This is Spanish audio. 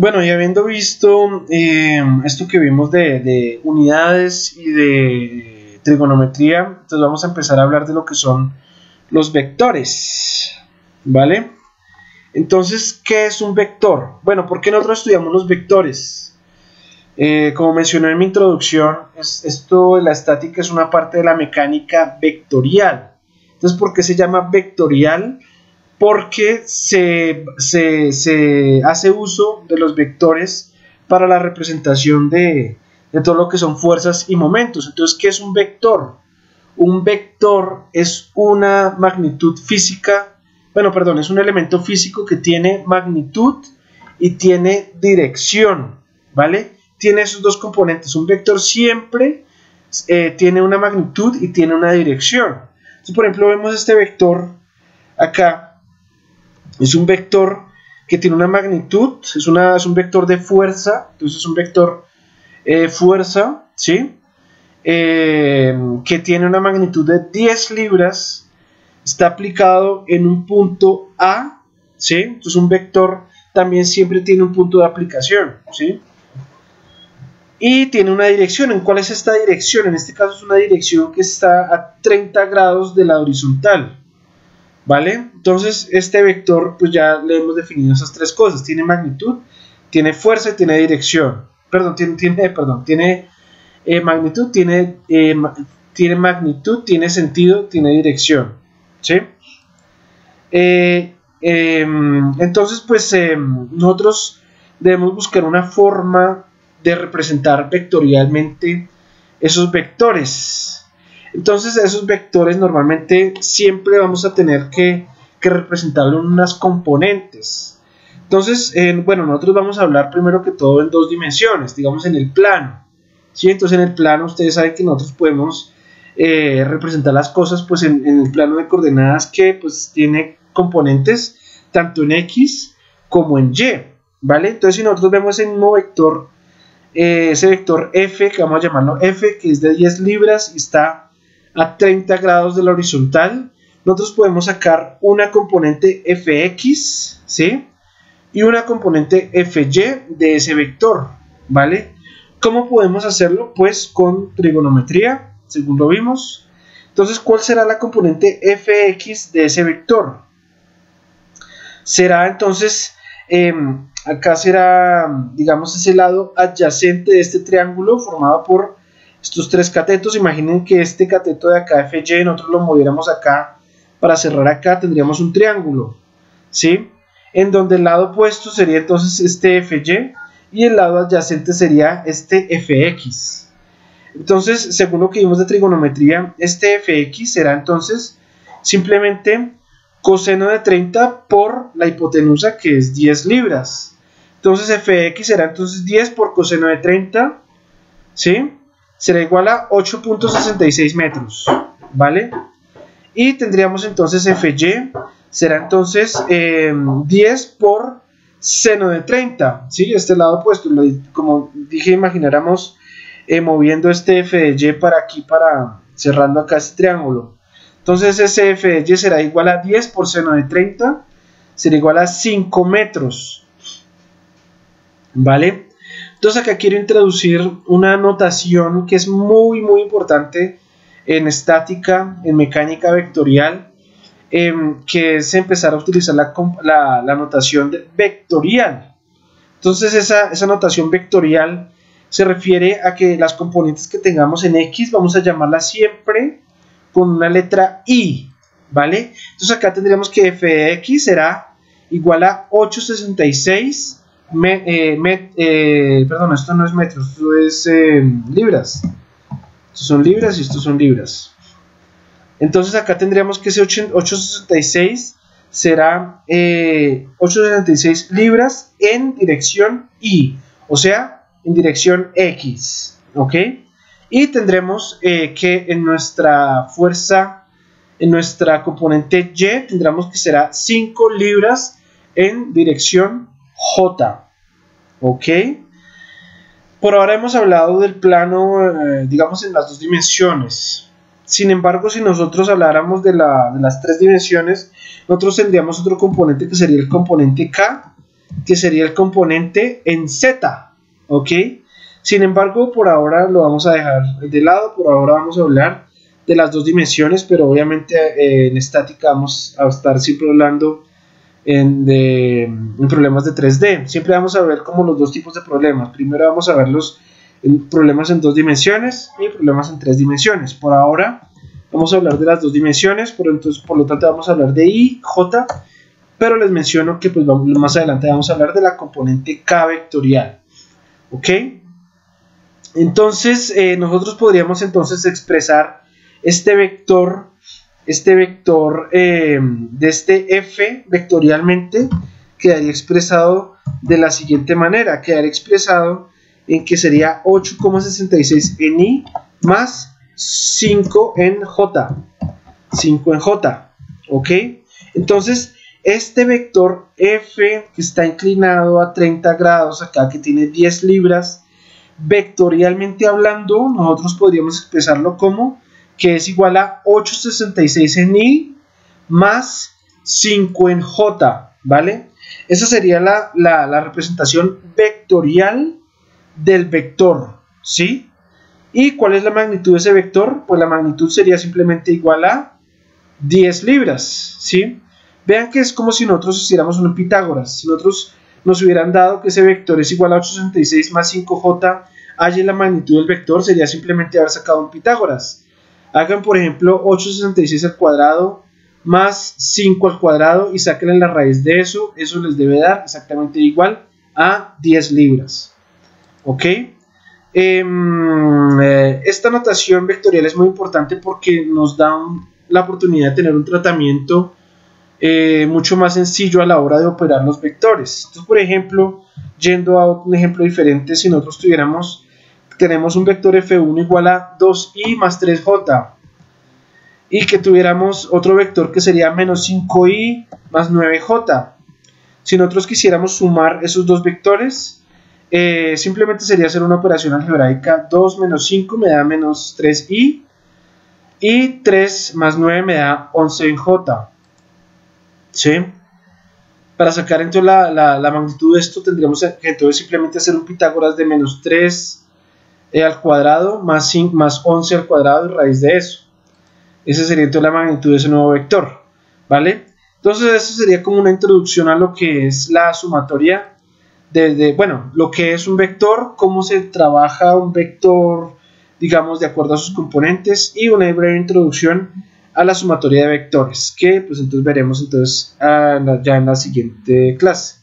Bueno, y habiendo visto esto que vimos de unidades y de trigonometría, entonces vamos a empezar a hablar de lo que son los vectores, ¿vale? Entonces, ¿qué es un vector? Bueno, ¿por qué nosotros estudiamos los vectores? Como mencioné en mi introducción, esto de la estática es una parte de la mecánica vectorial. Entonces, ¿por qué se llama vectorial? Porque se hace uso de los vectores para la representación de todo lo que son fuerzas y momentos. Entonces, ¿qué es un vector? Un vector es una magnitud física, es un elemento físico que tiene magnitud y tiene dirección, ¿vale? Tiene esos dos componentes. Un vector siempre tiene una magnitud y tiene una dirección. Entonces, por ejemplo, vemos este vector acá. Es un vector que tiene una magnitud, es un vector de fuerza, entonces es un vector fuerza, ¿sí? Que tiene una magnitud de 10 libras, está aplicado en un punto A, ¿sí? Entonces un vector también siempre tiene un punto de aplicación, ¿sí? Y tiene una dirección. ¿En cuál es esta dirección? En este caso es una dirección que está a 30 grados de la horizontal, ¿vale? Entonces este vector, pues ya le hemos definido esas tres cosas: tiene magnitud, tiene fuerza y tiene dirección. Tiene magnitud, tiene magnitud, tiene sentido, tiene dirección, ¿sí? Entonces, pues nosotros debemos buscar una forma de representar vectorialmente esos vectores. Entonces esos vectores normalmente siempre vamos a tener que representarlo en unas componentes. Entonces, nosotros vamos a hablar primero que todo en dos dimensiones, digamos en el plano, ¿sí? Entonces en el plano ustedes saben que nosotros podemos representar las cosas pues en el plano de coordenadas que pues tiene componentes tanto en X como en Y, ¿vale? Entonces si nosotros vemos el mismo vector, ese vector F, que vamos a llamarlo F, que es de 10 libras y está a 30 grados de la horizontal, nosotros podemos sacar una componente Fx, ¿sí? Y una componente Fy de ese vector, ¿vale? ¿Cómo podemos hacerlo? Pues con trigonometría, según lo vimos. Entonces, ¿cuál será la componente Fx de ese vector? Será entonces, acá será, digamos, ese lado adyacente de este triángulo formado por estos tres catetos. Imaginen que este cateto de acá, FY, nosotros lo moviéramos acá para cerrar acá, tendríamos un triángulo, ¿sí? En donde el lado opuesto sería entonces este FY y el lado adyacente sería este FX. Entonces, según lo que vimos de trigonometría, este FX será entonces simplemente coseno de 30 por la hipotenusa, que es 10 libras. Entonces Fx será entonces 10 por coseno de 30, ¿sí? Será igual a 8.66 metros, ¿vale? Y tendríamos entonces Fy, será entonces 10 por seno de 30, ¿sí? Este lado opuesto, como dije, imagináramos moviendo este Fy para aquí, cerrando acá este triángulo. Entonces ese Fy será igual a 10 por seno de 30, será igual a 5 metros, ¿vale? Entonces acá quiero introducir una notación que es muy importante en estática, en mecánica vectorial, que es empezar a utilizar la notación vectorial. Entonces esa notación vectorial se refiere a que las componentes que tengamos en X vamos a llamarlas siempre con una letra I, ¿vale? Entonces acá tendríamos que Fx será igual a 866, esto no es metros, esto es libras. Estos son libras y estos son libras. Entonces acá tendríamos que ese 866 será 866 libras en dirección Y, o sea, en dirección X, ¿ok? Y tendremos que en nuestra fuerza, en nuestra componente Y, tendremos que será 5 libras en dirección J, ¿ok? Por ahora hemos hablado del plano, digamos, en las dos dimensiones. Sin embargo, si nosotros habláramos de las tres dimensiones, nosotros tendríamos otro componente que sería el componente K, que sería el componente en Z, ¿ok? Sin embargo, por ahora lo vamos a dejar de lado, por ahora vamos a hablar de las dos dimensiones, pero obviamente en estática vamos a estar siempre hablando en problemas de 3D. Siempre vamos a ver como los dos tipos de problemas. Primero vamos a ver los problemas en 2 dimensiones y problemas en 3 dimensiones. Por ahora vamos a hablar de las 2 dimensiones, por lo tanto vamos a hablar de I, J, pero les menciono que pues más adelante vamos a hablar de la componente K vectorial, ¿ok? Entonces nosotros podríamos entonces expresar este vector de este F vectorialmente, quedaría expresado de la siguiente manera, quedaría expresado en que sería 8,66 en I más 5 en J, 5 en J, ¿ok? Entonces este vector F que está inclinado a 30 grados acá, que tiene 10 libras, vectorialmente hablando, nosotros podríamos expresarlo como que es igual a 8,66 en I más 5 en J, ¿vale? Esa sería la representación vectorial del vector, ¿sí? ¿Y cuál es la magnitud de ese vector? Pues la magnitud sería simplemente igual a 10 libras, ¿sí? Vean que es como si nosotros hiciéramos un Pitágoras. Si nosotros nos hubieran dado que ese vector es igual a 8,66 más 5J, hallen la magnitud del vector, sería simplemente haber sacado un Pitágoras. Hagan, por ejemplo, 8,66 al cuadrado más 5 al cuadrado y sáquenle la raíz de eso. Eso les debe dar exactamente igual a 10 libras. ¿Ok? Esta notación vectorial es muy importante porque nos da la oportunidad de tener un tratamiento mucho más sencillo a la hora de operar los vectores. Entonces, por ejemplo, yendo a un ejemplo diferente, si nosotros tenemos un vector F1 igual a 2i más 3j y que tuviéramos otro vector que sería menos 5i más 9j. Si nosotros quisiéramos sumar esos dos vectores, simplemente sería hacer una operación algebraica. 2 menos 5 me da menos 3i y 3 más 9 me da 11 en j, ¿sí? Para sacar entonces la magnitud de esto tendríamos que entonces simplemente hacer un Pitágoras de menos 3 al cuadrado más 11 al cuadrado y raíz de eso. Esa sería entonces la magnitud de ese nuevo vector, ¿vale? Entonces eso sería como una introducción a lo que es la sumatoria bueno, lo que es un vector, cómo se trabaja un vector, digamos, de acuerdo a sus componentes, y una breve introducción a la sumatoria de vectores, que pues entonces veremos entonces ya en la siguiente clase.